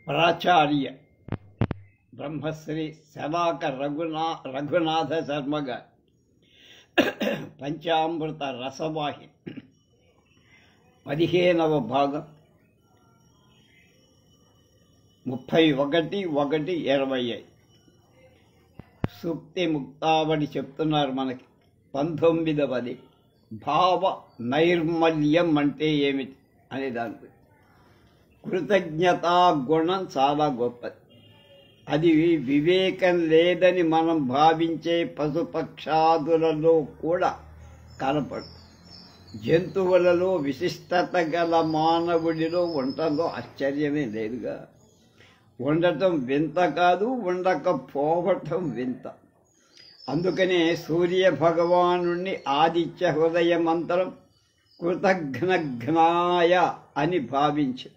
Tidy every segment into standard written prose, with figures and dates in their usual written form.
ప్రాచార్య బ్రహ్మశ్రీ శలాక రఘునాథ శర్మ గారి పంచామృత రసవాహిని 15వ భాగం 31:1:25 సూక్తి ముక్తావళి చెప్తున్నారు మనకి. 19వది భావ నైర్మల్యం అంటే ఏమిటి అనే దాని గురించి. కృతజ్ఞతా గుణం చాలా గొప్పది. అది వివేకం లేదని మనం భావించే పశుపక్షాదులలో కూడా కనపడు. జంతువులలో విశిష్టత గల మానవుడిలో ఉండటంలో ఆశ్చర్యమే లేదుగా. ఉండటం వింత కాదు, ఉండకపోవటం వింత. అందుకనే సూర్య భగవానుణ్ణి ఆదిత్య హృదయ మంత్రం కృతఘ్నఘ్నాయ అని భావించి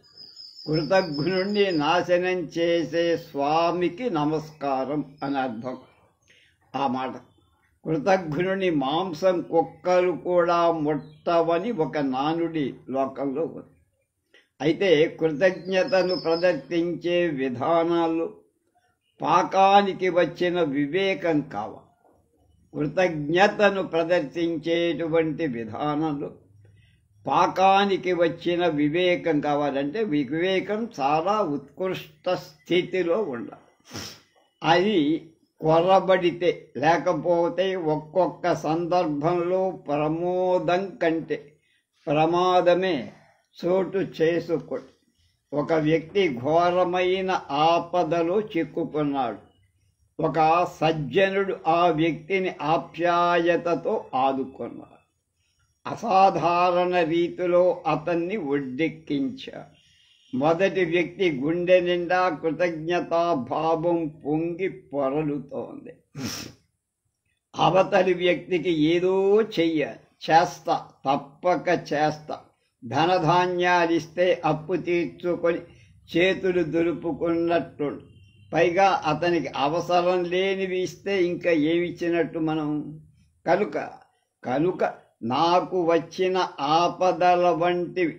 కృతఘ్నుణ్ణి నాశనం చేసే స్వామికి నమస్కారం అని అర్థం. ఆ మాట కృతఘ్నుని మాంసం కుక్కలు కూడా ముట్టవని ఒక నానుడి లోకంలో ఉంది. అయితే కృతజ్ఞతను ప్రదర్శించే విధానాలు పాకానికి వచ్చిన వివేకం కావాలి. కృతజ్ఞతను ప్రదర్శించేటువంటి విధానంలో పాకానికి వచ్చిన వివేకం కావాలంటే వివేకం చాలా ఉత్కృష్ట స్థితిలో ఉండాలి. అది కొరబడితే లేకపోతే ఒక్కొక్క సందర్భంలో ప్రమోదం కంటే ప్రమాదమే చోటు చేసుకుంది. ఒక వ్యక్తి ఘోరమైన ఆపదలో చిక్కుకున్నాడు. ఒక సజ్జనుడు ఆ వ్యక్తిని ఆప్యాయతతో ఆదుకున్నాడు. అసాధారణ రీతిలో అతన్ని ఒడ్డెక్కించాడు. మొదటి వ్యక్తి గుండె నిండా కృతజ్ఞతాభావం పొంగి పొరలుతోంది. అవతలి వ్యక్తికి ఏదో చెయ్యాలి, చేస్తా, తప్పక చేస్తా. ధనధాన్యాలిస్తే అప్పు తీర్చుకొని చేతులు దులుపుకున్నట్టు. పైగా అతనికి అవసరం లేనివి ఇస్తే ఇంకా ఏమిచ్చినట్టు మనం. కనుక నాకు వచ్చిన ఆపదల వంటివి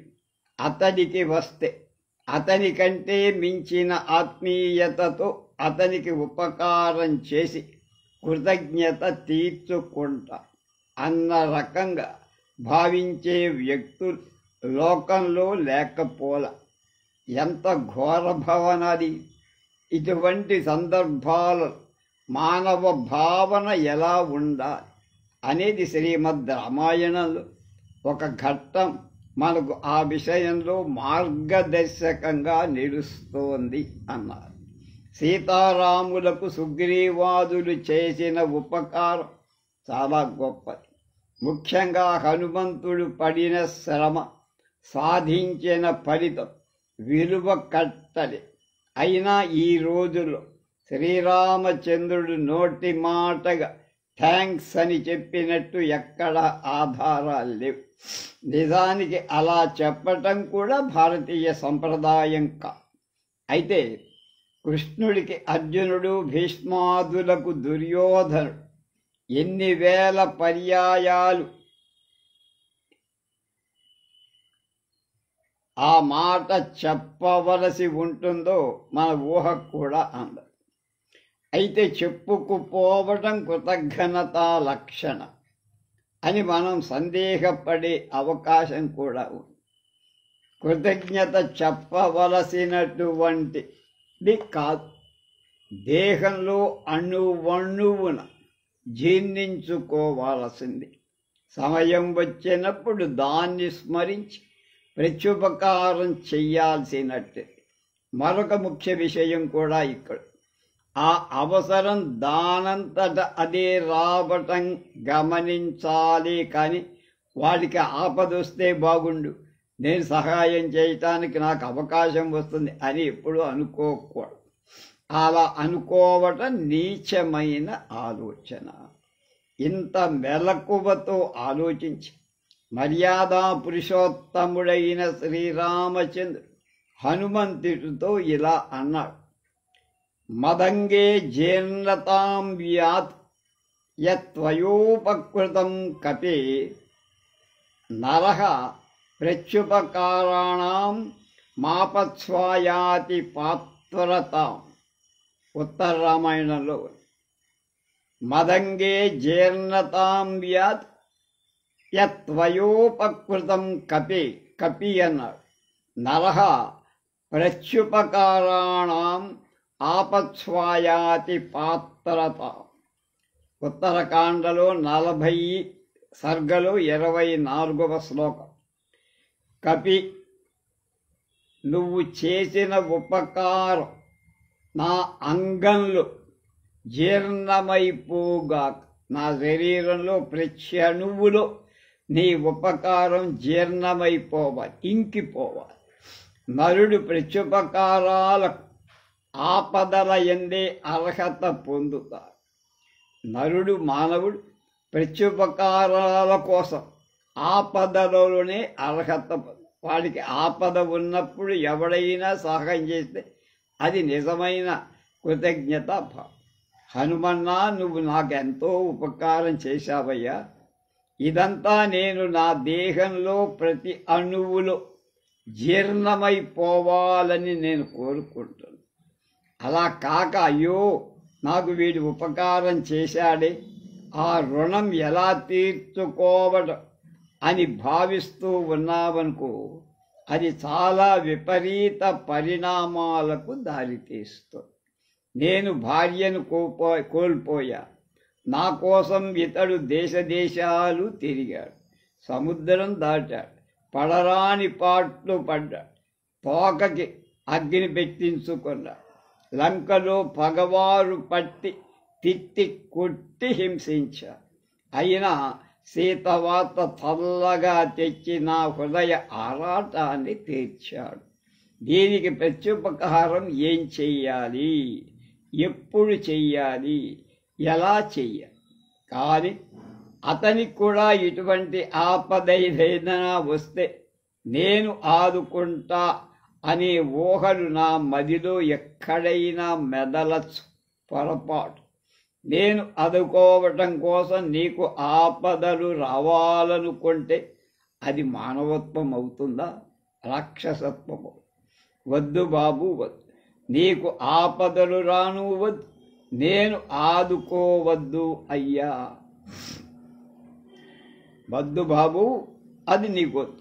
అతడికి వస్తే అతని కంటే మించిన ఆత్మీయతతో అతనికి ఉపకారం చేసి కృతజ్ఞత తీర్చుకుంటా అన్న రకంగా భావించే వ్యక్తులు లోకంలో లేకపోలా. ఎంత ఘోర భవనది! ఇటువంటి సందర్భాలు మానవ భావన ఎలా ఉండాలి అనేది శ్రీమద్ రామాయణంలో ఒక ఘట్టం మనకు ఆ విషయంలో మార్గదర్శకంగా నిలుస్తోంది అన్నారు. సీతారాములకు సుగ్రీవాదులు చేసిన ఉపకారం చాలా గొప్పది. ముఖ్యంగా హనుమంతుడు పడిన శ్రమ, సాధించిన ఫలితం విలువ కట్టలే. అయినా ఈ రోజుల్లో శ్రీరామచంద్రుడు నోటి మాటగా థ్యాంక్స్ అని చెప్పినట్టు ఎక్కడ ఆధారాలు లేవు. నిజానికి అలా చెప్పటం కూడా భారతీయ సంప్రదాయం అయితే కృష్ణుడికి అర్జునుడు, భీష్మాదులకు దుర్యోధనుడు ఎన్ని వేల పర్యాయాలు ఆ మాట చెప్పవలసి ఉంటుందో మన ఊహ కూడా అందదు. అయితే చెప్పుకుపోవటం కృతజ్ఞతా లక్షణం అని మనం సందేహపడే అవకాశం కూడా ఉంది. కృతజ్ఞత చెప్పవలసినటువంటిది కాదు. దేహంలో అణువణువున జీర్ణించుకోవాల్సింది. సమయం వచ్చినప్పుడు దాన్ని స్మరించి ప్రత్యుపకారం చెయ్యాల్సినట్టు. మరొక ముఖ్య విషయం కూడా ఇక్కడ. ఆ అవసరం దానంతట అదే రావటం గమనించాలి. కానీ వాడికి ఆపదొస్తే బాగుండు, నేను సహాయం చేయటానికి నాకు అవకాశం వస్తుంది అని ఎప్పుడూ అనుకోకూడదు. అలా అనుకోవటం నీచమైన ఆలోచన. ఇంత మెలకువతో ఆలోచించి మర్యాదా పురుషోత్తముడైన శ్రీరామచంద్రుడు హనుమంతుడితో ఇలా అన్నాడు. మదంగే జీర్ణతాం వ్యాత్ యత్వయోపకృతం కపే నరః ప్రత్యుపకారాణం మాపస్వాయాతి పాత్రతాం ఉత్తర రామాయణంలో మదంగే జీర్ణతాం వ్యాత్ యత్వయోపకృతం కపి అన్నాడు. నరహ ప్రత్యుపకారాణం ఆపత్స్వాయాతి పాత్రత. ఉత్తరకాండలో 40 సర్గలో 24వ శ్లోకం. కపి, నువ్వు చేసిన ఉపకారం నా అంగంలో జీర్ణమైపోగాక. నా శరీరంలో ప్రతి అణువులో నీ ఉపకారం జీర్ణమైపోవాలి, ఇంకిపోవాలి. నరుడు ప్రత్యుపకారాలకు ఆపదల యందే అర్హత పొందుతాడు. నరుడు మానవుడు ప్రత్యుపకారాల కోసం ఆపదలలోనే అర్హత. వాడికి ఆపద ఉన్నప్పుడు ఎవడైనా సహాయం చేస్తే అది నిజమైన కృతజ్ఞత భావం. హనుమన్నా, నువ్వు నాకెంతో ఉపకారం చేశావయ్యా. ఇదంతా నేను నా దేహంలో ప్రతి అణువులో జీర్ణమైపోవాలని నేను కోరుకుంటున్నాను. అలా కాక అయ్యో నాకు వీడి ఉపకారం చేశాడే, ఆ రుణం ఎలా తీర్చుకోవడం అని భావిస్తూ ఉన్నావనుకో, అది చాలా విపరీత పరిణామాలకు దారితీస్తుంది. నేను భార్యను కోల్పోయా. నా కోసం ఇతడు దేశాలు తిరిగాడు, సముద్రం దాటాడు, పడరాని పాట్లు పడ్డాడు, తోకకి అగ్ని పెట్టించుకున్నాడు, లంకలో పగవారు పట్టి తిట్టి కొట్టి హింసించాడు. అయినా సీతవాత చల్లగా తెచ్చి నా హృదయ ఆరాటాన్ని తీర్చాడు. దీనికి ప్రత్యుపకారం ఏం చెయ్యాలి, ఎప్పుడు చెయ్యాలి, ఎలా చెయ్యాలి? కానీ అతనికి కూడా ఇటువంటి ఆపదైనా వస్తే నేను ఆదుకుంటా అనే ఊహలు నా మదిలో ఎక్కడైనా మెదలచ్చు. పొరపాటు. నేను ఆదుకోవటం కోసం నీకు ఆపదలు రావాలనుకుంటే అది మానవత్వం అవుతుందా, రాక్షసత్వము? వద్దు బాబు, వద్దు. నీకు ఆపదలు రాను వద్దు, నేను ఆదుకోవద్దు అయ్యా. వద్దు బాబు, అది నీకొద్దు.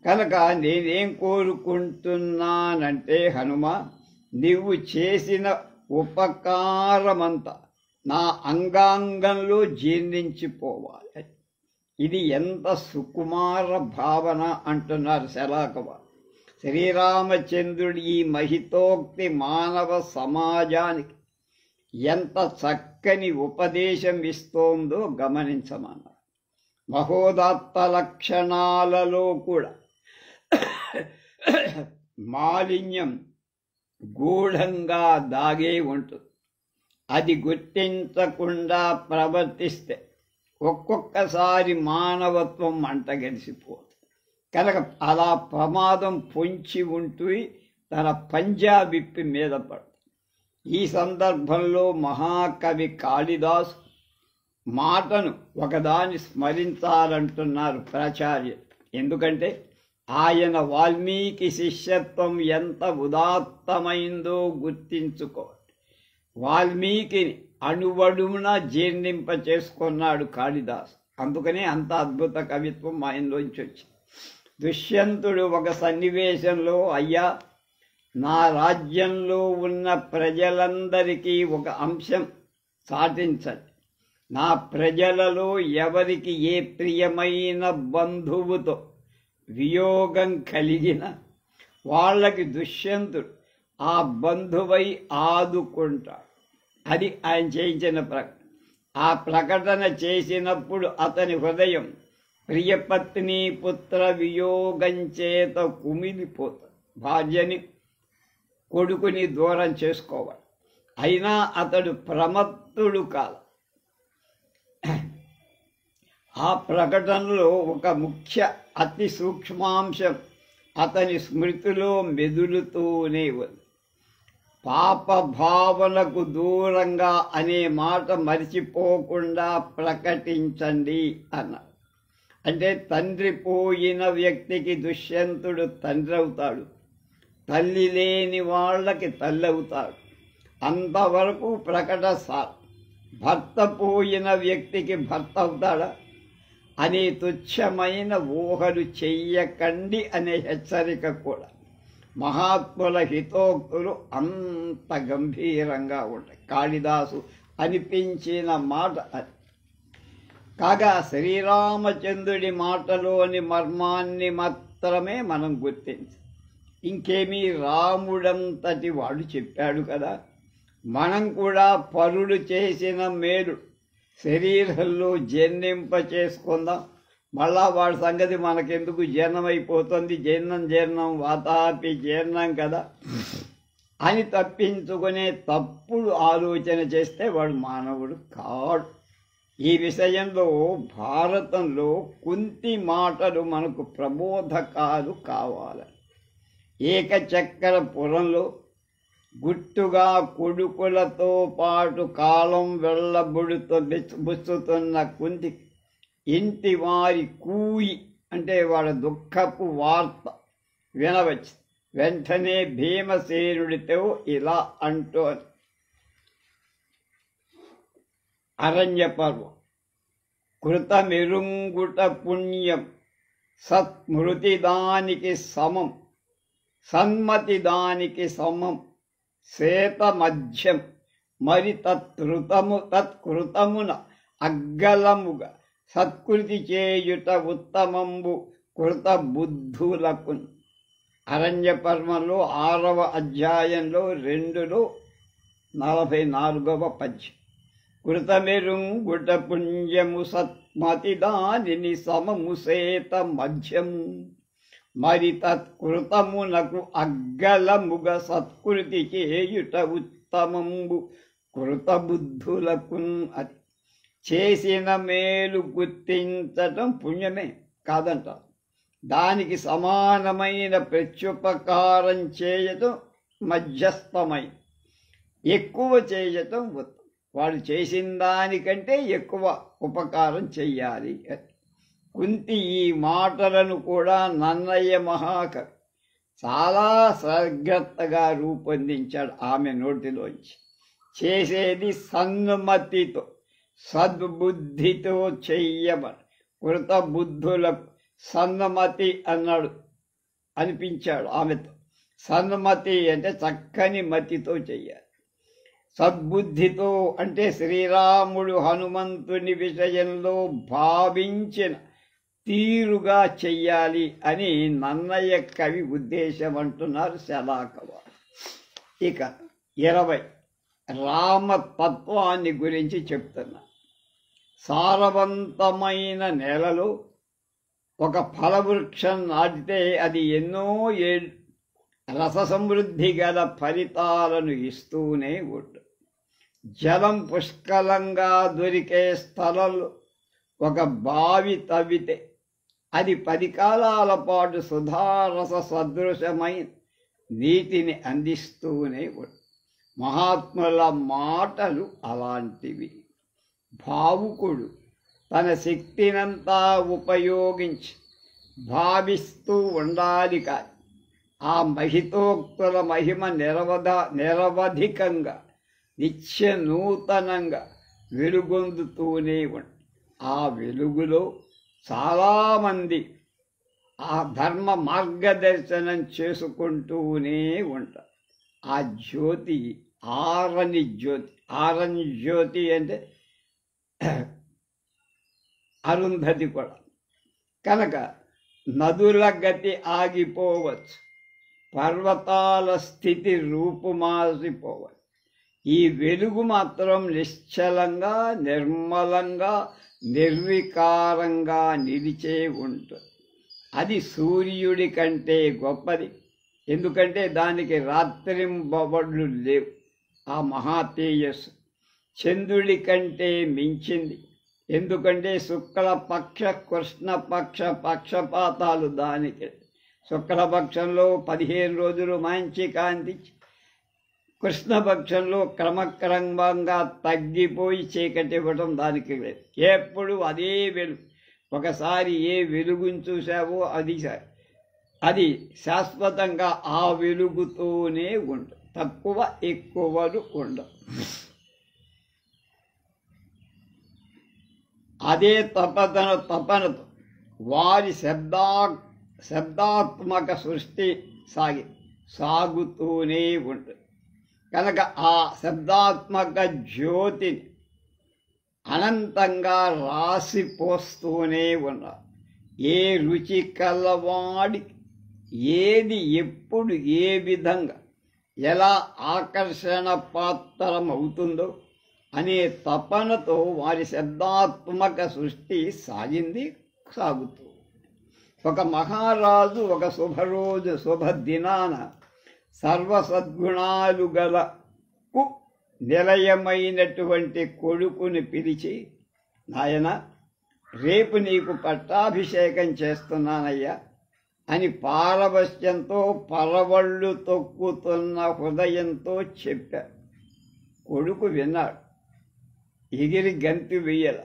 కనుక నేనేం కోరుకుంటున్నానంటే, హనుమ, నీవు చేసిన ఉపకారమంతా నా అంగాంగంలో జీర్ణించిపోవాలి. ఇది ఎంత సుకుమార భావన అంటున్నారు శలాకవ. శ్రీరామచంద్రుడి ఈ మహితోక్తి మానవ సమాజానికి ఎంత చక్కని ఉపదేశం ఇస్తోందో గమనించమన్నారు. మహోదాత్త లక్షణాలలో కూడా మాలిన్యం గూఢంగా దాగే ఉంటుంది. అది గుర్తించకుండా ప్రవర్తిస్తే ఒక్కొక్కసారి మానవత్వం మంటగలిసిపోతుంది. కనుక అలా ప్రమాదం పొంచి ఉంటూ తన పంజా విప్పి మీద పడుతుంది. ఈ సందర్భంలో మహాకవి కాళిదాసు మాటను ఒకదాన్ని స్మరించాలంటున్నారు ప్రాచార్యులు. ఎందుకంటే ఆయన వాల్మీకి శిష్యత్వం ఎంత ఉదాత్తమైందో గుర్తించుకోవాలి. వాల్మీకిని అణువణువున జీర్ణింప చేసుకున్నాడు కాళిదాసు. అందుకనే అంత అద్భుత కవిత్వం ఆయనలోంచి వచ్చింది. దుష్యంతుడు ఒక సన్నివేశంలో, అయ్యా, నా రాజ్యంలో ఉన్న ప్రజలందరికీ ఒక అంశం సాటించండి. నా ప్రజలలో ఎవరికి ఏ ప్రియమైన బంధువుతో వియోగం కలిగిన వాళ్ళకి దుష్యంతుడు ఆ బంధువై ఆదుకుంటాడు. అది ఆయన చేయించిన ప్రకటన. ఆ ప్రకటన చేసినప్పుడు అతని హృదయం ప్రియపత్ని పుత్ర వియోగం చేత కుమిలిపోతాడు. భార్యని కొడుకుని దూరం చేసుకోవాలి. అయినా అతడు ప్రమత్తుడు కాదు. ఆ ప్రకటనలో ఒక ముఖ్య అతి సూక్ష్మాంశం అతని స్మృతిలో మెదులుతూనే ఉంది. పాప భావనకు దూరంగా అనే మాట మరిచిపోకుండా ప్రకటించండి అన్నారు. అంటే తండ్రి పోయిన వ్యక్తికి దుష్యంతుడు తండ్రి అవుతాడు, తల్లి లేని వాళ్ళకి తల్లి అవుతాడు. అంతవరకు ప్రకట సార్. భర్త పోయిన వ్యక్తికి భర్త అవుతాడా అనే తుచ్చమైన ఊహలు చెయ్యకండి అనే హెచ్చరిక కూడా. మహాత్ముల హితోక్తులు అంత గంభీరంగా ఉంటాయి. కాళిదాసు అనిపించిన మాట అది. కాగా శ్రీరామచంద్రుడి మాటలోని మర్మాన్ని మాత్రమే మనం గుర్తించాలి. ఇంకేమీ రాముడంతటి వాడు చెప్పాడు కదా. మనం కూడా పరులు చేసిన మేలు శరీరంలో జీర్ణింప చేసుకుందాం. మళ్ళా వాడి సంగతి మనకెందుకు, జీర్ణమైపోతుంది, జీర్ణం వాతాపి జీర్ణం కదా అని తప్పించుకునే తప్పుడు ఆలోచన చేస్తే వాడు మానవుడు కాడు. ఈ విషయంలో భారతంలో కుంతి మాటలు మనకు ప్రబోధకాలు కావాలి. ఏకచక్ర పురంలో గుట్టుగా కొడుకులతో పాటు కాలం బుచ్చుతున్న కుంతి ఇంటి వారి కూయి అంటే వాళ్ళ దుఃఖపు వార్త వినవచ్చు. వెంటనే భీమసేనుడితో ఇలా అంటోంది. అరణ్య పర్వం. కృతమిరుంగుట పుణ్యం సత్మృతి దానికి సమం, సన్మతి దానికి సమం, శ్వేత మధ్యం మరి తత్కృతమున అగ్గలముగా సత్కృతి చేయుట ఉత్తమంబు కృత బుద్ధులకు. అరణ్య పర్వంలో 6వ అధ్యాయంలో 2లో 44వ పద్యం. కృతమెరుంగుట పుణ్యము సత్మతి దానిని సమము శ్వేత మధ్యము మరి తత్కృతమునకు అగ్గలముగ సత్కృతి చేయుట ఉత్తమంబు కృతబుద్ధులకు. అది చేసిన మేలు గుర్తించటం పుణ్యమే కాదంట. దానికి సమానమైన ప్రత్యుపకారం చేయటం మధ్యస్థమైన, ఎక్కువ చేయటం ఉత్తమం. వాడు చేసిన దానికంటే ఎక్కువ ఉపకారం చెయ్యాలి. కుంతి ఈ మాటలను కూడా నన్నయ్య మహాకవి చాలా సగ్రత్తగా రూపొందించాడు ఆమె నోటిలోంచి. చేసేది సన్మతితో సద్బుద్ధితో చెయ్యమని. కృత బుద్ధులకు సన్మతి అన్నాడు అనిపించాడు ఆమెతో. సన్మతి అంటే చక్కని మతితో చెయ్యాలి. సద్బుద్ధితో అంటే శ్రీరాముడు హనుమంతుని విషయంలో భావించిన తీరుగా చెయ్యాలి అని నన్నయ్య కవి ఉద్దేశం అంటున్నారు శలాకవారు. ఇక 20 రామతత్వాన్ని గురించి చెప్తున్నా. సారవంతమైన నేలలో ఒక ఫలవృక్షం నాటితే అది ఎన్నో ఏళ్ళు రస సమృద్ధి గల ఫలితాలను ఇస్తూనే ఉంటుంది. జలం పుష్కలంగా దొరికే స్థలంలో ఒక బావి తవ్వితే అది 10 కాలాల పాటు సుధారస సదృశమైన నీటిని అందిస్తూనే ఉంటుంది. మహాత్ముల మాటలు అలాంటివి. భావుకుడు తన శక్తినంతా ఉపయోగించి భావిస్తూ ఉండాలి. కానీ ఆ మహితోక్తుల మహిమ నిరవధికంగా నిత్య నూతనంగా వెలుగొందుతూనే ఉంటుంది. ఆ వెలుగులో చాలామంది ఆ ధర్మ మార్గదర్శనం చేసుకుంటూనే ఉంటారు. ఆ జ్యోతి ఆరని జ్యోతి. ఆరని జ్యోతి అంటే అరుంధతి కూడా. కనుక నదుల గతి ఆగిపోవచ్చు, పర్వతాల స్థితి రూపుమాసిపోవచ్చు. ఈ వెలుగు మాత్రం నిశ్చలంగా, నిర్మలంగా, నిర్వికారంగా నిలిచే ఉంటుంది. అది సూర్యుడి కంటే గొప్పది. ఎందుకంటే దానికి రాత్రింబవళ్ళు లేవు. ఆ మహా తేజస్సు చంద్రుడి కంటే మించింది. ఎందుకంటే శుక్లపక్ష కృష్ణపక్ష పక్షపాతాలు దానికి. శుక్లపక్షంలో 15 రోజులు మంచి కాంతి, కృష్ణపక్షంలో క్రమక్రమంగా తగ్గిపోయి చీకటి ఇవ్వటం దానికి లేదు. ఎప్పుడు అదే వెలుగు. ఒకసారి ఏ వెలుగుని చూసావో అది శాశ్వతంగా ఆ వెలుగుతూనే ఉండదు, తక్కువ ఎక్కువలు ఉండవు. అదే తపనతో వారి శబ్దాత్మక సృష్టి సాగుతూనే ఉంటుంది. కనుక ఆ శబ్దాత్మక జ్యోతిని అనంతంగా రాసిపోస్తూనే ఉన్నారు. ఏ రుచి కలవాడికి ఏది ఎప్పుడు ఏ విధంగా ఎలా ఆకర్షణ పాత్రమవుతుందో అనే తపనతో వారి శబ్దాత్మక సృష్టి సాగుతూ. ఒక మహారాజు ఒక శుభదినాన సర్వసద్గుణాలు గలకు నిలయమైనటువంటి కొడుకుని పిలిచి, నాయన, రేపు నీకు పట్టాభిషేకం చేస్తున్నానయ్యా అని పారవశ్యంతో పరవళ్ళు తొక్కుతున్న హృదయంతో చెప్పారు. కొడుకు విన్నాడు, ఎగిరి గంతు వెయ్యాల.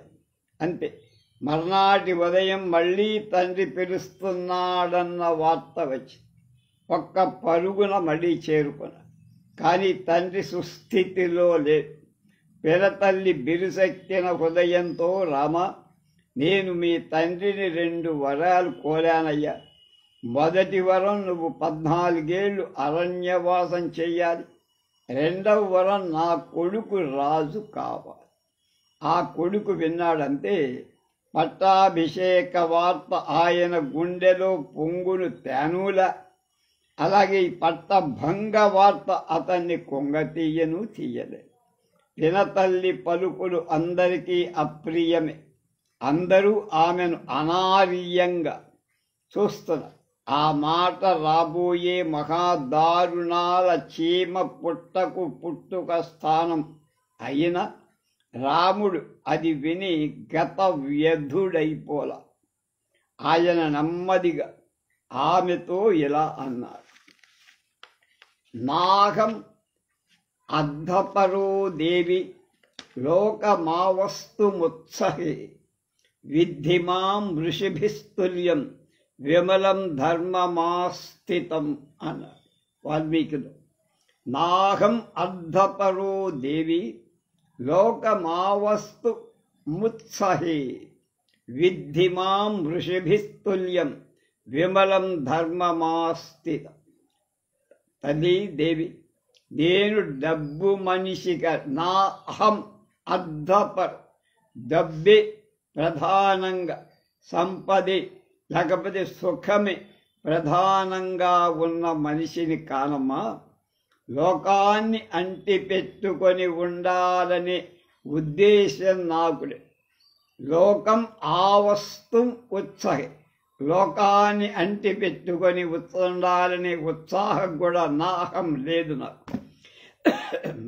అంతే, మర్నాటి ఉదయం మళ్ళీ తండ్రి పిలుస్తున్నాడన్న వార్త వచ్చి ఒక్క పరుగున మళ్ళీ చేరుకున్నాడు. కానీ తండ్రి సుస్థితిలో లేదు. పిరతల్లి బిరుసెక్కిన హృదయంతో, రామా, నేను మీ తండ్రిని 2 వరాలు కోరానయ్యా. మొదటి వరం, నువ్వు 14 ఏళ్ళు అరణ్యవాసం చెయ్యాలి. 2వ వరం, నా కొడుకు రాజు కావాలి. ఆ కొడుకు విన్నాడంతే. పట్టాభిషేక వార్త ఆయన గుండెలో పొంగును తేనూల, అలాగే ఈ పట్టభంగ వార్త అతన్ని కొంగతీయను తీయలే. పినతల్లి పలుకులు అందరికీ అప్రియమే. అందరూ ఆమెను అనార్యంగా చూస్తున్నారు. ఆ మాట రాబోయే మహాదారుణాల చీమ పుట్టకు పుట్టుక స్థానం అయిన రాముడు అది విని గత వ్యధుడైపోలా. ఆయన నెమ్మదిగా ఆమెతో ఇలా అన్నారు, నాహం అర్ధపరో దేవి లోకమావస్తుముత్సహే విద్ధిమాం ఋషిభిస్తుల్యం విమలం ధర్మమాస్థితం అన్నారు వాల్మీకిలో. నాహం అర్ధపరో దేవి లోకమావస్తు ముత్సహే విద్ధిమాం ఋషిభిస్తుల్యం విమలం ధర్మమాస్థితం. తల్లి దేవి, నేను డబ్బు మనిషిగా, నా అహం అర్ధపర, డబ్బే ప్రధానంగా, సంపదే లేకపోతే సుఖమే ప్రధానంగా ఉన్న మనిషిని కానమ్మా. లోకాన్ని అంటిపెట్టుకొని ఉండాలనే ఉద్దేశం నాకులే. లోకం ఆవస్తు ఉత్సాహే, లోకాన్ని అంటిపెట్టుకొని ఉండాలనే ఉత్సాహం కూడా నాహం లేదు నాకు.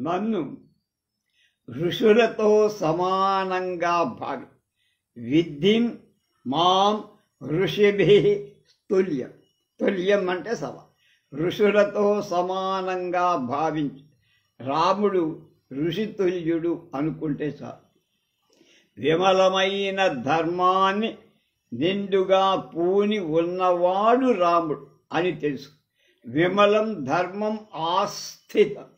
నన్ను ఋషులతో సమానంగా భావి విద్ధిం మాం ఋషిభి తుల్యం. తుల్యం అంటే సమ, ఋషులతో సమానంగా భావించు. రాముడు ఋషితుల్యుడు అనుకుంటే చాలు. విమలమైన ధర్మాన్ని నిండుగా పూని ఉన్నవాడు రాముడు అని తెలుసు. విమలం ధర్మం ఆస్థితం,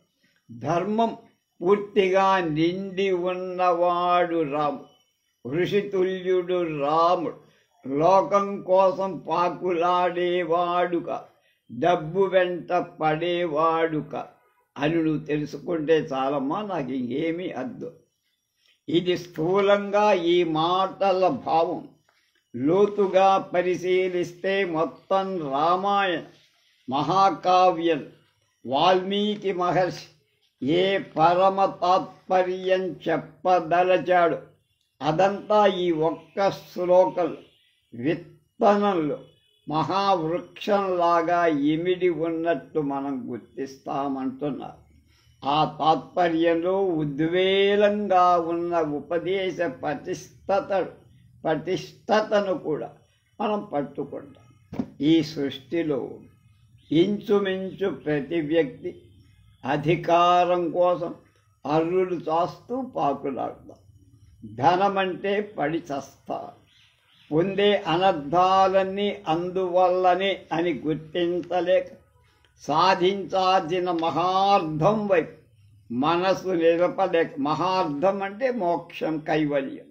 ధర్మం పూర్తిగా నిండి ఉన్నవాడు రాముడు. ఋషితుల్యుడు రాముడు. లోకం కోసం పాకులాడేవాడుక, డబ్బు వెంట పడేవాడుక అని నువ్వు తెలుసుకుంటే చాలమ్మా, నాకు ఇంకేమీ అద్దు. ఇది స్థూలంగా ఈ మాటల భావం. లోతుగా పరిశీలిస్తే మొత్తం రామాయణ మహాకావ్యం వాల్మీకి మహర్షి ఏ పరమ తాత్పర్యం చెప్పదలచాడు అదంతా ఈ ఒక్క శ్లోకంలో, విత్తనంలో మహావృక్షంలాగా ఇమిడి ఉన్నట్టు మనం గుర్తిస్తామంటున్నారు. ఆ తాత్పర్యంలో ఉద్వేలంగా ఉన్న ఉపదేశ పటిష్టతను కూడా మనం పట్టుకుంటాం. ఈ సృష్టిలో ఇంచుమించు ప్రతి వ్యక్తి అధికారం కోసం అర్రులు చాస్తూ పాకులాడతాం. ధనమంటే పడి చస్తారు, పొందే అనర్థాలన్నీ అందువల్లనే అని గుర్తించలేక సాధించాల్సిన మహార్థం వైపు మనసు నిలపలేక, మహార్థం అంటే మోక్షం, కైవల్యం,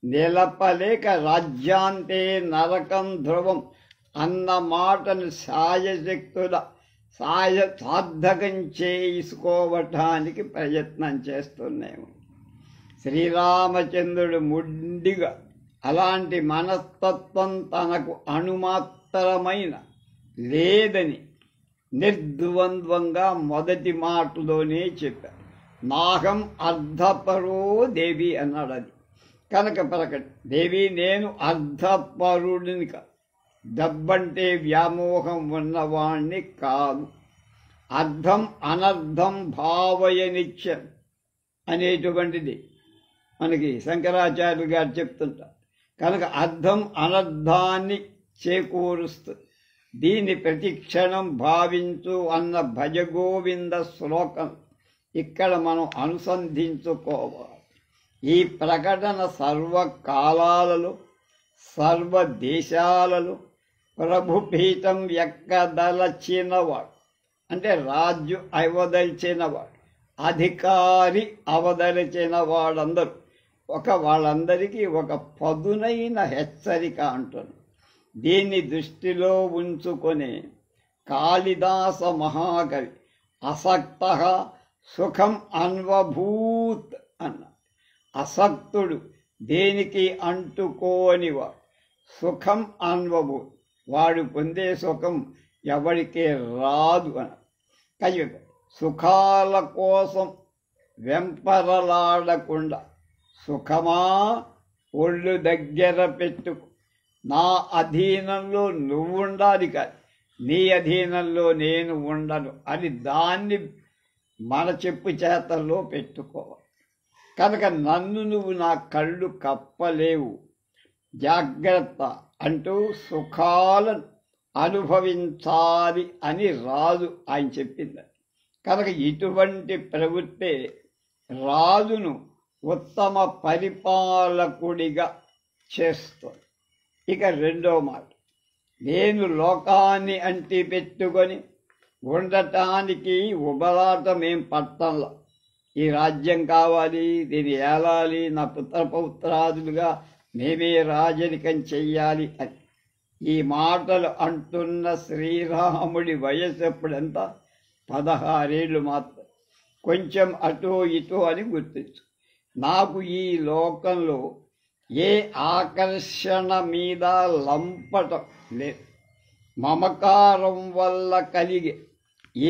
నిలపలేక రాజ్యాంతే నరకం ధ్రువం అన్న మాటను సాయశక్తుల సార్థకం చేసుకోవటానికి ప్రయత్నం చేస్తున్నాము. శ్రీరామచంద్రుడు ముడ్డిగా అలాంటి మనస్తత్వం తనకు అణుమాత్రమైన లేదని నిర్ద్వంద్వంగా మొదటి మాటలోనే చెప్పారు. నాహం అర్ధపరో దేవి అన్నాడు. అది కనుక పలకటి, దేవి నేను అర్ధపరుడిని కాదు, డబ్బంటే వ్యామోహం ఉన్నవాణ్ణి కాదు. అర్థం అనర్థం భావయనిత్యం అనేటువంటిది మనకి శంకరాచార్యులు గారు చెప్తుంటారు. కనుక అర్థం అనర్థాన్ని చేకూరుస్తుంది. దీన్ని ప్రతిక్షణం భావించు అన్న భజగోవింద శ్లోకం ఇక్కడ మనం అనుసంధించుకోవాలి. ఈ ప్రకటన సర్వకాలాలలో సర్వ దేశాలలో ప్రభుపీఠం ఎక్కదలచినవాడు అంటే రాజు అవదలిచినవాడు, అధికారి అవదలిచిన వాడందరూ వాళ్ళందరికీ ఒక పదునైన హెచ్చరిక అంటుంది. దీన్ని దృష్టిలో ఉంచుకొని కాళిదాస మహాకవి అసక్త సుఖం అన్వభూత్ అన్న. అసక్తుడు దేనికి అంటుకోనివాడు, సుఖం అన్వభూత్, వాడు పొందే సుఖం ఎవరికే రాదు అన్న. కయ్య సుఖాల కోసం వెంపరలాడకుండా సుఖమా ఒళ్ళు దగ్గర పెట్టుకు, నా అధీనంలో నువ్వుండాలి కాదు, నీ అధీనంలో నేను ఉండను అని దాన్ని మన చెప్పు చేతల్లో పెట్టుకోవాలి. కనుక నన్ను నువ్వు నా కళ్ళు కప్పలేవు, జాగ్రత్త అంటూ సుఖాలను అనుభవించాలి అని రాజు ఆయన చెప్పింది. కనుక ఇటువంటి ప్రవృత్తే రాజును ఉత్తమ పరిపాలకుడిగా చేస్తుంది. ఇక రెండో మాట, నేను లోకాన్ని అంటి పెట్టుకొని ఉండటానికి ఉబలాటమేం పట్టంలా, ఈ రాజ్యం కావాలి, దీన్ని ఏలాలి, నా పుత్రపౌత్రాదులుగా మేమే రాజరికం చెయ్యాలి అని ఈ మాటలు అంటున్న శ్రీరాముడి వయస్సు ఎప్పుడెంత? 16 ఏళ్ళు మాత్రం. కొంచెం అటో ఇటో అని గుర్తించు. నాకు ఈ లోకంలో ఏ ఆకర్షణ మీద లంపటం లేదు, మమకారం వల్ల కలిగే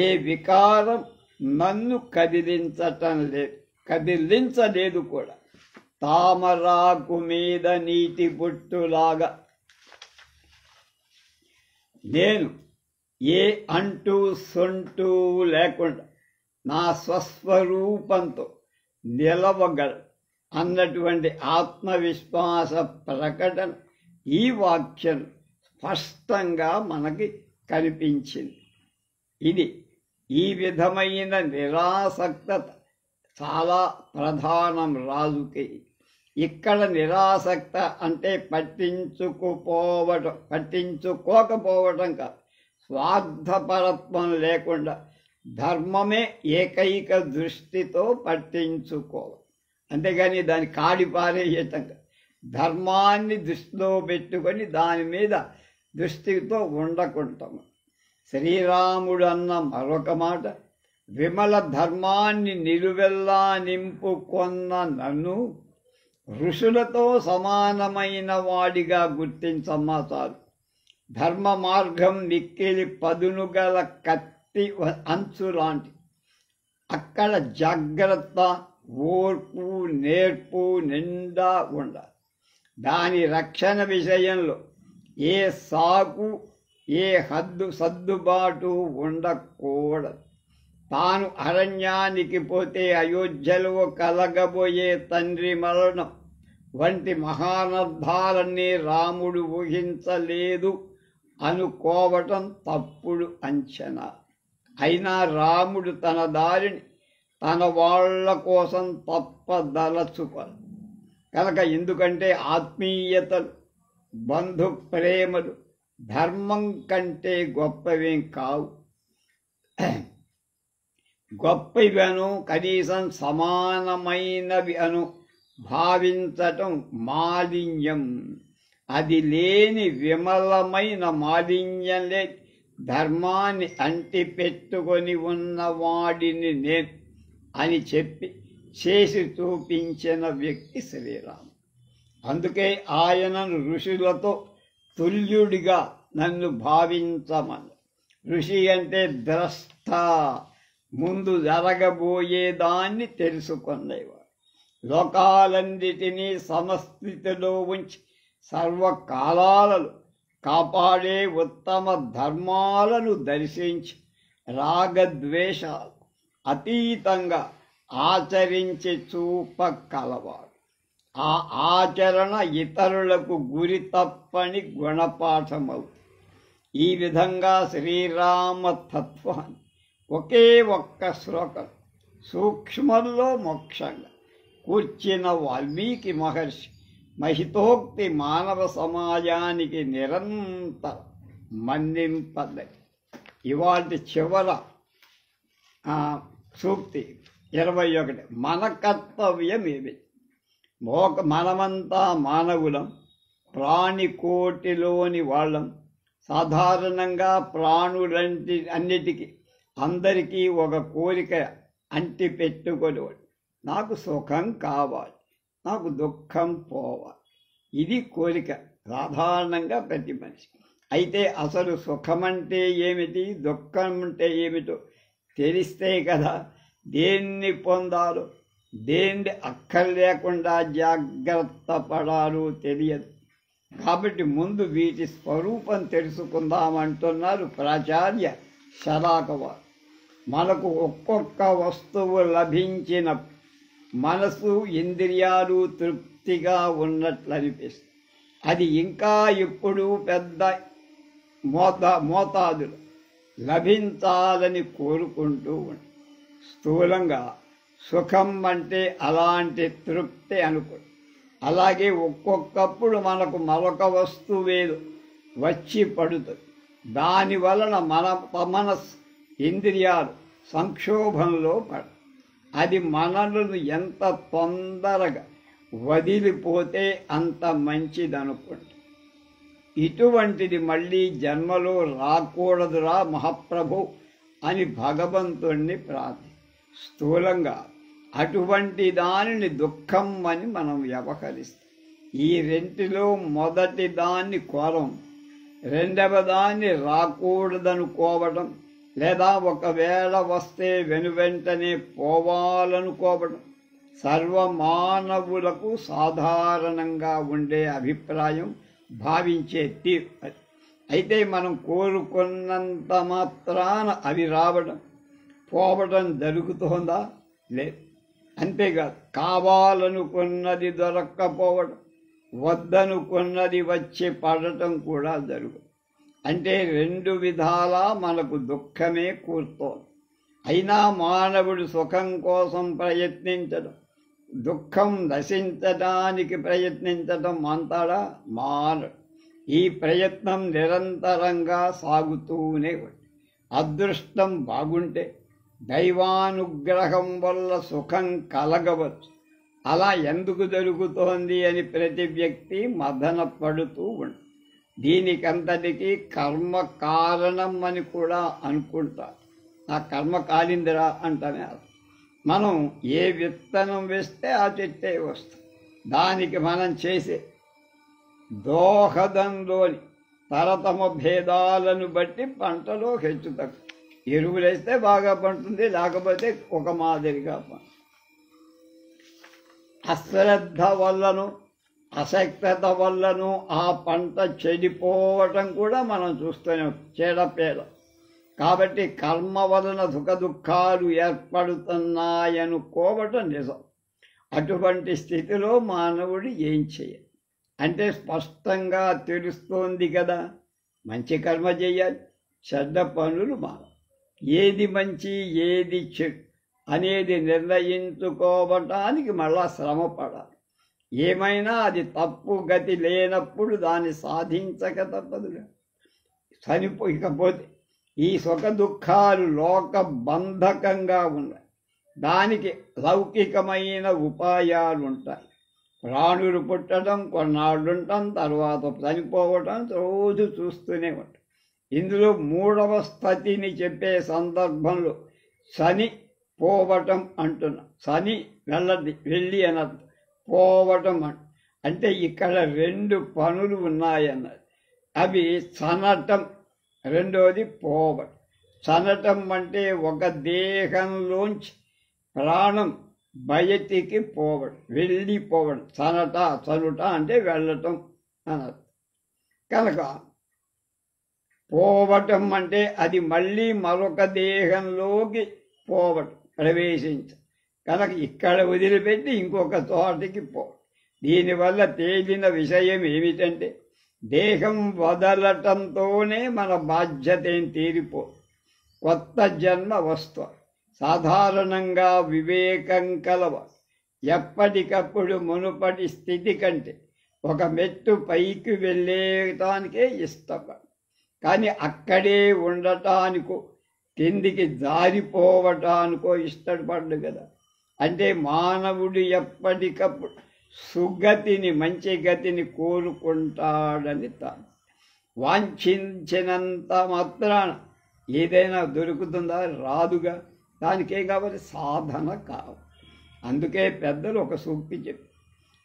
ఏ వికారం నన్ను కదిలించలేదు కూడా. తామరాకు మీద నీటి బొట్టులాగా నేను ఏ అంటూ సొంటూ లేకుండా నా స్వస్వరూపంతో నిలవగల అన్నటువంటి ఆత్మవిశ్వాస ప్రకటన ఈ వాక్యం స్పష్టంగా మనకి కనిపించింది. ఇది ఈ విధమైన నిరాసక్తత చాలా ప్రధానం రాజుకి. ఇక్కడ నిరాసక్త అంటే పట్టించుకోకపోవటం కాదు, స్వార్థపరత్వం లేకుండా ధర్మమే ఏకైక దృష్టితో పట్టించుకోవాలి. అంతేగాని దాన్ని కాడిపారేయటం కాదు. ధర్మాన్ని దృష్టిలో పెట్టుకొని దాని మీద దృష్టితో ఉండకుంటాము. శ్రీరాముడు అన్న మరొక మాట, విమల ధర్మాన్ని నిలువెల్లా నింపుకొన్న నన్ను ఋషులతో సమానమైన వాడిగా గుర్తించమ్మా చాలు. ధర్మ మార్గం మిక్కిలి పదును గల కత్తి అంచు లాంటి. అక్కడ జాగ్రత్త, ఓర్పు, నేర్పు నిండా ఉండాలి. దాని రక్షణ విషయంలో ఏ సాకు, ఏ సర్దుబాటు ఉండకూడదు. తాను అరణ్యానికి పోతే అయోధ్యలో కలగబోయే తండ్రి మరణం వంటి మహానర్థాలన్నీ రాముడు ఊహించలేదు అనుకోవటం తప్పుడు అంచనా. అయినా రాముడు తన దారిని తన వాళ్ళ కోసం తప్పదలచుకోరు కనుక. ఎందుకంటే ఆత్మీయతలు బంధు ప్రేమలు ధర్మం కంటే గొప్పవేం కావు. గొప్పవి అను, కనీసం సమానమైనవి అను భావించటం మాలిన్యం. అది లేని విమలమైన మాలిన్యం లేదు. ధర్మాన్ని అంటి పెట్టుకొని ఉన్నవాడిని నేను అని చెప్పి చేసి చూపించిన వ్యక్తి శ్రీరాముడు. అందుకే ఆయనను ఋషులతో తుల్యుడిగా నన్ను భావించమని. ఋషి అంటే ద్రష్ట, ముందు జరగబోయేదాన్ని తెలుసుకునేవాడు. లోకాలన్నిటినీ సమస్థితిలో ఉంచి సర్వకాలాలలో కాపాడే ఉత్తమ ధర్మాలను దర్శించి రాగద్వేషాలు అతీతంగా ఆచరించి చూపగలవాడు. ఆ ఆచరణ ఇతరులకు గురి తప్పని గుణపాఠమవుతుంది. ఈ విధంగా శ్రీరామ తత్వాన్ని ఒకే ఒక్క శ్లోకం సూక్ష్మంలో మోక్షంగా కూర్చిన వాల్మీకి మహర్షి మహితోక్తి మానవ సమాజానికి నిరంతరం మన్నింపదగి. ఇవాటి చివర సూక్తి 21. మన కర్తవ్యం ఏమి? మనమంతా మానవులం, ప్రాణికోటిలోని వాళ్ళం. సాధారణంగా అన్నిటికీ అందరికీ ఒక కోరిక అంటి పెట్టుకోలేవాడు. నాకు సుఖం కావాలి, నాకు దుఃఖం పోవాలి. ఇది కోరిక సాధారణంగా ప్రతి మనిషి. అయితే అసలు సుఖం అంటే ఏమిటి, దుఃఖం అంటే ఏమిటో తెలిస్తే కదా దేన్ని పొందాలో, దేన్ని అక్కర్లేకుండా జాగ్రత్త పడాలో తెలియదు. కాబట్టి ముందు వీటి స్వరూపం తెలుసుకుందామంటున్నారు ప్రాచార్య శలాకవారు. మనకు ఒక్కొక్క వస్తువు లభించిన మనసు ఇంద్రియాలు తృప్తిగా ఉన్నట్లు అనిపిస్తుంది. అది ఇంకా ఇప్పుడు పెద్ద మోతాదులు లభించాలని కోరుకుంటూ ఉంటుంది. స్థూలంగా సుఖం అంటే అలాంటి తృప్తి అనుకో. అలాగే ఒక్కొక్కప్పుడు మనకు మరొక వస్తువేదో వచ్చి పడుతుంది. దాని వలన మనస్సు ఇంద్రియాలు సంక్షోభంలో పడు. అది మనలను ఎంత తొందరగా వదిలిపోతే అంత మంచిదనుకుంటా. ఇటువంటిది మళ్ళీ జన్మలో రాకూడదురా మహాప్రభు అని భగవంతుణ్ణి ప్రార్థి. స్థూలంగా అటువంటి దానిని దుఃఖం అని మనం వ్యవహరిస్తాం. ఈ రెంటిలో మొదటి దాన్ని కోరం, రెండవ దాన్ని రాకూడదనుకోవడం, లేదా ఒకవేళ వస్తే వెనువెంటనే పోవాలనుకోవడం సర్వమానవులకు సాధారణంగా ఉండే అభిప్రాయం, భావించే తీరు. అయితే మనం కోరుకున్నంత మాత్రాన అవి రావడం పోవడం జరుగుతోందా? లేదు. అంతేకాదు, కావాలనుకున్నది దొరక్కపోవడం, వద్దనుకున్నది వచ్చి పడటం కూడా జరుగు. అంటే రెండు విధాలా మనకు దుఃఖమే కూర్తోంది. అయినా మానవుడు సుఖం కోసం ప్రయత్నించడం, దుఃఖం నశించడానికి ప్రయత్నించడం మాంతాడా? మానడు. ఈ ప్రయత్నం నిరంతరంగా సాగుతూనే ఉంది. అదృష్టం బాగుంటే దైవానుగ్రహం వల్ల సుఖం కలగవచ్చు. అలా ఎందుకు జరుగుతోంది అని ప్రతి వ్యక్తి మదన పడుతూ ఉంటుంది. దీనికంతటికీ కర్మ కారణం అని కూడా అనుకుంటారు. ఆ కర్మ కాలిందిరా అంటనే. మనం ఏ విత్తనం వేస్తే ఆ చెట్టే వస్తుంది. దానికి మనం చేసే దోహదంలోని తరతమ భేదాలను బట్టి పంటలో హెచ్చు తక్కువ. ఎరువులేస్తే బాగా పండుతుంది, లేకపోతే ఒక మాదిరిగా పండుతుంది. అశ్రద్ధ వల్లను అసక్తత వల్లను ఆ పంట చెడిపోవటం కూడా మనం చూస్తూనే చెడపేడ. కాబట్టి కర్మ వలన దుఃఖాలు ఏర్పడుతున్నాయనుకోవటం నిజం. అటువంటి స్థితిలో మానవుడు ఏం చేయాలి అంటే స్పష్టంగా తెలుస్తోంది కదా. మంచి కర్మ చేయాలి, చెడ్డ పనులు మానాలి. ఏది మంచి ఏది చెడు అనేది నిర్ణయించుకోవటానికి మళ్ళా శ్రమ పడాలి. ఏమైనా అది తప్పు గతి లేనప్పుడు దాన్ని సాధించక తప్పదుగా. చనిపోయికపోతే ఈ సుఖ దుఃఖాలు లోక బంధకంగా ఉన్నాయి. దానికి లౌకికమైన ఉపాయాలు ఉంటాయి. ప్రాణులు పుట్టడం, కొన్నాళ్ళు ఉంటాం, తర్వాత చనిపోవటం రోజు చూస్తూనే ఉంటాం. ఇందులో మూడవ స్థితిని చెప్పే సందర్భంలో శని పోవటం అంటున్నాం. శని వెళ్ళి అన్నది పోవటం అంటే ఇక్కడ రెండు పనులు ఉన్నాయన్నది. అవి చనటం, రెండోది పోవటం. చనటం అంటే ఒక దేహంలోంచి ప్రాణం బయటికి పోవడం, వెళ్ళిపోవడం. చనుట అంటే వెళ్ళటం అన్నది. కనుక పోవటం అంటే అది మళ్ళీ మరొక దేహంలోకి పోవటం, ప్రవేశించడం. కనుక ఇక్కడ వదిలిపెట్టి ఇంకొక చోటికి పోవడం. దీనివల్ల తేలిన విషయం ఏమిటంటే దేహం వదలటంతోనే మన బాధ్యత ఏం తీరిపోదు. కొత్త జన్మ వస్తుంది. సాధారణంగా వివేకం కలవాడు ఎప్పటికప్పుడు మునుపటి స్థితి కంటే ఒక మెట్టు పైకి వెళ్ళేటానికే ఇష్టపడు. కానీ అక్కడే ఉండటానికో కిందికి జారిపోవటానికో ఇష్టపడ్డు కదా. అంటే మానవుడు ఎప్పటికప్పుడు సుగతిని, మంచి గతిని కోరుకుంటాడని తాను. వాంఛించినంత మాత్రాన ఏదైనా దొరుకుతుందా? రాదుగా. దానికే కావాలి, సాధన కావాలి. అందుకే పెద్దలు ఒక సూక్తి చెప్పి,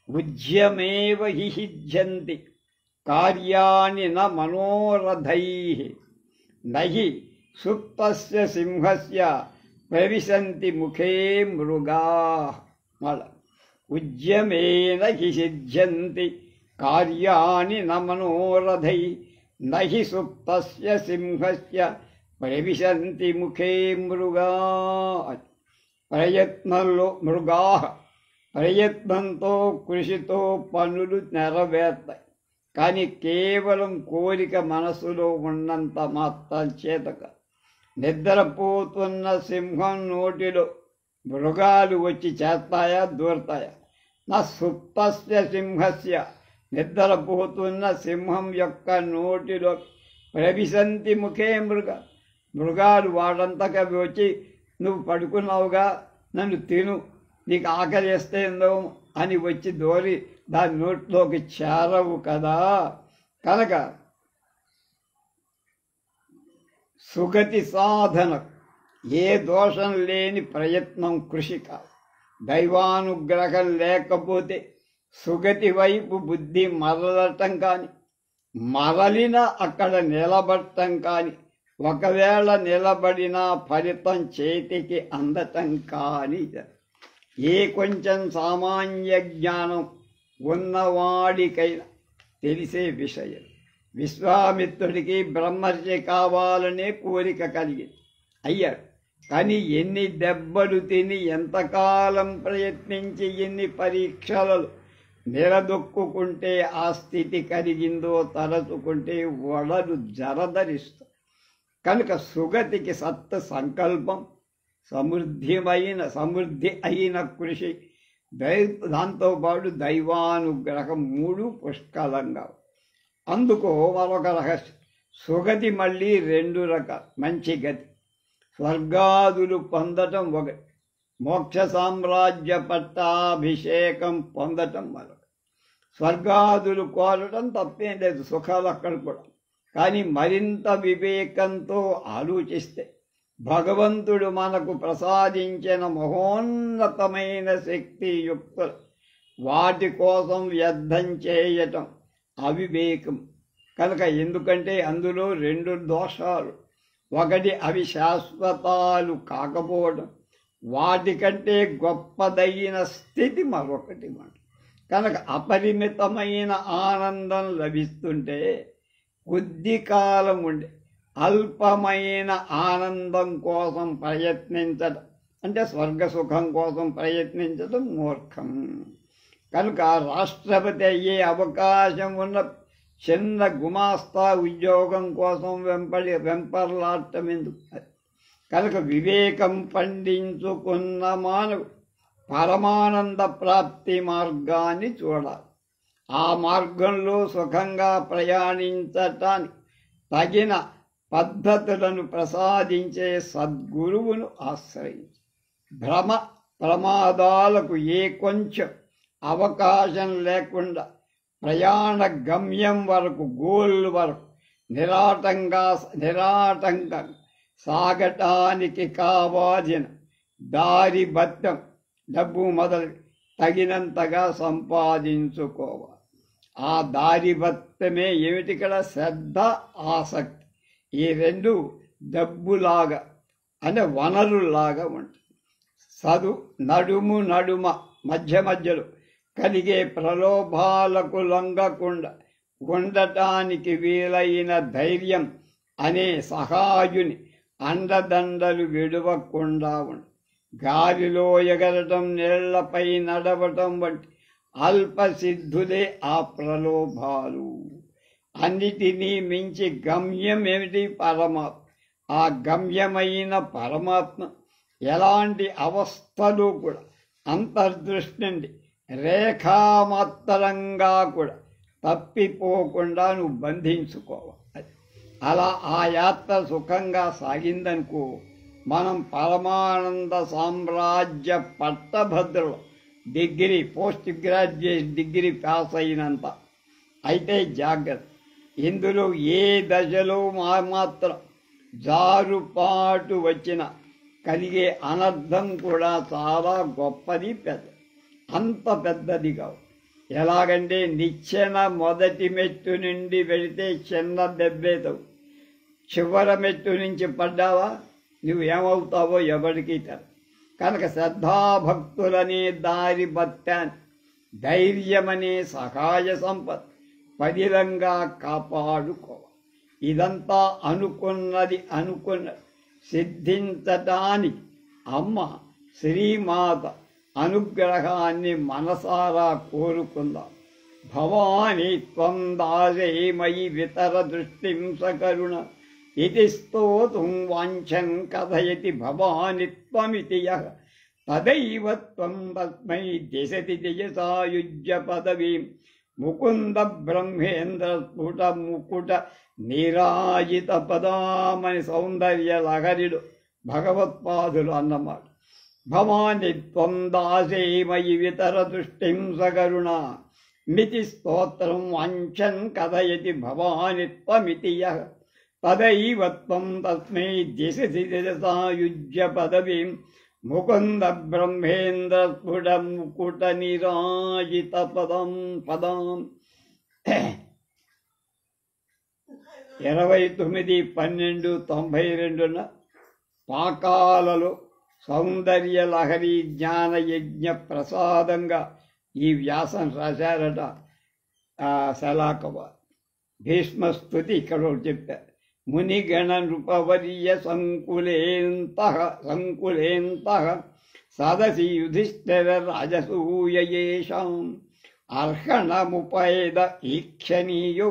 ఉద్యమేవ హిజ్జంతి కార్యాణి న మనోరథై నహి సుప్తస్య సింహస్య ప్రవిశంతి ముఖే మృగా. మళ్ళ ఉద్యమేన హి సిద్ధ్యంతి కార్యాణి న మనోరథై నహి సుప్తస్య సింహస్య ప్రవిశంతి ముఖే మృగా. ప్రయత్నంతో కృషితో పనులు నెరవేర్తాయి. కానీ కేవలం కోరిక మనసులో ఉన్నంత మాత్రం చేతక. నిద్రపోతున్న సింహం నోటిలో మృగాలు వచ్చి చేస్తాయా, దూరతాయా? నా సుప్తస్య సింహస్య, నిద్రపోతున్న సింహం యొక్క నోటిలో ప్రవిశంతి ముఖే మృగాలు వాడంతగా వచ్చి, నువ్వు పడుకున్నావుగా, నన్ను తిను, నీకు ఆకలి వేస్తేందో అని వచ్చి దోరి దాని నోట్లోకి చేరవు కదా. కనుక సుగతి సాధన ఏ దోషం లేని ప్రయత్నం, కృషి కాదు. దైవానుగ్రహం లేకపోతే సుగతి వైపు బుద్ధి మరలటం కానీ, మరలిన అక్కడ నిలబడటం కానీ, ఒకవేళ నిలబడినా ఫలితం చేతికి అందటం కానీ. ఏ కొంచెం సామాన్య జ్ఞానం ఉన్నవాడికైనా తెలిసే విషయం. విశ్వామిత్రుడికి బ్రహ్మర్షి కావాలనే కోరిక కలిగింది, అయ్యాడు. కానీ ఎన్ని దెబ్బలు తిని, ఎంతకాలం ప్రయత్నించి, ఎన్ని పరీక్షలలో నిలదొక్కుంటే ఆ స్థితి కలిగిందో తలచుకుంటే వడలు జరదరిస్తుంది. కనుక సుగతికి సత్ సంకల్పం, సమృద్ధి అయిన కృషి, దాంతోపాటు దైవానుగ్రహం, మూడు పుష్కలంగా. అందుకో మరొక రహస్యం. సుగతి మళ్ళీ రెండు రకాలు. మంచి గతి, స్వర్గాదులు పొందటం ఒకటి, మోక్ష సామ్రాజ్య పట్టాభిషేకం పొందటం మరొకటి. స్వర్గాదులు కోరటం తప్పేం లేదు, సుఖాలు అక్కడ కూడా. కానీ మరింత వివేకంతో ఆలోచిస్తే భగవంతుడు మనకు ప్రసాదించిన మహోన్నతమైన శక్తియుక్తులు వాటి కోసం వ్యర్థం చేయటం అవివేకం. కనుక ఎందుకంటే అందులో రెండు దోషాలు. ఒకటి అవి శాశ్వతాలు కాకపోవడం, వాటికంటే గొప్పదైన స్థితి మరొకటి మాట. కనుక అపరిమితమైన ఆనందం లభిస్తుంటే కొద్ది కాలం ఉండే అల్పమైన ఆనందం కోసం ప్రయత్నించడం, అంటే స్వర్గ సుఖం కోసం ప్రయత్నించడం మూర్ఖం. కనుక రాష్ట్రపతి అయ్యే అవకాశం ఉన్న చిన్న గుమాస్తా ఉద్యోగం కోసం వెంపర్లాడటం ఎందుకు? కనుక వివేకం పండించుకున్న మానవుడు పరమానంద ప్రాప్తి మార్గాన్ని చూడాలి. ఆ మార్గంలో సుఖంగా ప్రయాణించటానికి తగిన పద్ధతులను ప్రసాదించే సద్గురువును ఆశ్రయించి భ్రమ ప్రమాదాలకు కొంచెం అవకాశం లేకుండా ప్రయాణ గమ్యం వరకు, గోల్ వరకు నిరాటంకంగా సాగటానికి కావాల్సిన దారి భత్యం, డబ్బు మొదలు తగినంతగా సంపాదించుకోవాలి. ఆ దారి భత్యమే ఏమిటిక్కడ? శ్రద్ధ, ఆసక్తి. ఈ రెండు డబ్బులాగా అంటే వనరులాగా ఉంటుంది. నడుమ మధ్యలో కలిగే ప్రలోభాలకు లొంగకుండా ఉండటానికి వీలైన ధైర్యం అనే సహాయుని అండదండలు విడవకుండా ఉండి గాలిలో ఎగరటం, నీళ్లపై నడవటం వంటి అల్పసిద్ధులే ఆ ప్రలోభాలు. అన్నిటినీ మించి గమ్యం ఏమిటి? పరమాత్మ. ఆ గమ్యమైన పరమాత్మ ఎలాంటి అవస్థలు కూడా అంతర్దృష్టి నుండి రేఖామాత్రంగా కూడా తప్పిపోకుండా నువ్వు బంధించుకోవాలి. అలా ఆ యాత్ర సుఖంగా సాగిందనుకో, మనం పరమానంద సామ్రాజ్య పట్టభద్రులు degree, post graduate degree pass అయినంత. అయితే జాగ్రత్త, ఇందులో ఏ దశలో మాత్రం జారుపాటు వచ్చిన కలిగే అనర్థం కూడా చాలా గొప్పది, పెద్ద. అంత పెద్దది కావు. ఎలాగంటే నిచ్చెన మొదటి మెట్టు నుండి వెళితే చిన్న దెబ్బేతావు, చివరి మెట్టు నుంచి పడ్డావా నువ్వు ఏమవుతావో ఎవరికి తెలు. కనుక శ్రద్ధాభక్తులనే దారి భత్యాన్ని, ధైర్యమనే సహాయ సంపత్ పదిలంగా కాపాడుకోవాలి. ఇదంతా అనుకున్నది సిద్ధించటానికి అమ్మ శ్రీమాత అనుగ్రహాన్ని మనసారా కోరుకుందాం. భవాని త్వం దాసేమయి వితర దృష్టిం సకరుణ ఇది స్తోతుం వాంఛన్ కథయతి భవాని త్వమితి యః తదైవ త్వం తస్మై దిశతి దిశసాయుజ్య పదవీం ముకుంద బ్రహ్మేంద్ర స్ఫుట ముకుట నీరాజిత పదామని సౌందర్య లహరిడు భగవత్పాదులు అన్నమాట. భవాని త్వం దాసేమయి వితర దృష్టిం సకరుణ మితి స్తోత్రం వాంఛన్ కథయతి భవాని త్వమితి యః తదైవ త్వం తస్మై దిశసి దిశసాయుజ్య పదవీం ముకుంద బ్రహ్మేంద్ర స్ఫుట ముకుట నీరాజిత పదం 29/12/92 పాకాలలో సౌందర్య లహరి జ్ఞాన యజ్ఞ ప్రసాదంగా ఈ వ్యాసం రాశారట శలాకవ. భీష్మస్తుతి ఇక్కడ చెప్పారు. మునిగణ నృపవర్య సంకులేంత సదసి యుధిష్ఠిర రాజసూయేషాం అర్హణముపేద ఈక్షణీయో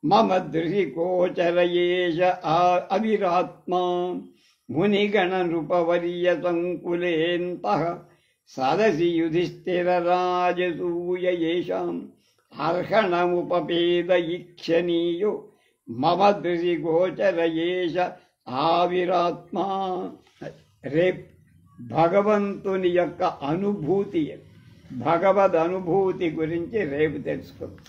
మమ దృశిగోచరయేష అవిరాత్మా. మునిగణ నృపవర్య సంకులేంత సదసి యుధిష్ఠిర రాజసూయేషాం అర్హణముపేద ఈక్షణీయో మమ దృశిగోచరయేష ఆవిరాత్మా. రేపు భగవంతుని యొక్క అనుభూతి, భగవద్ అనుభూతి గురించి రేపు తెలుసుకుందాం.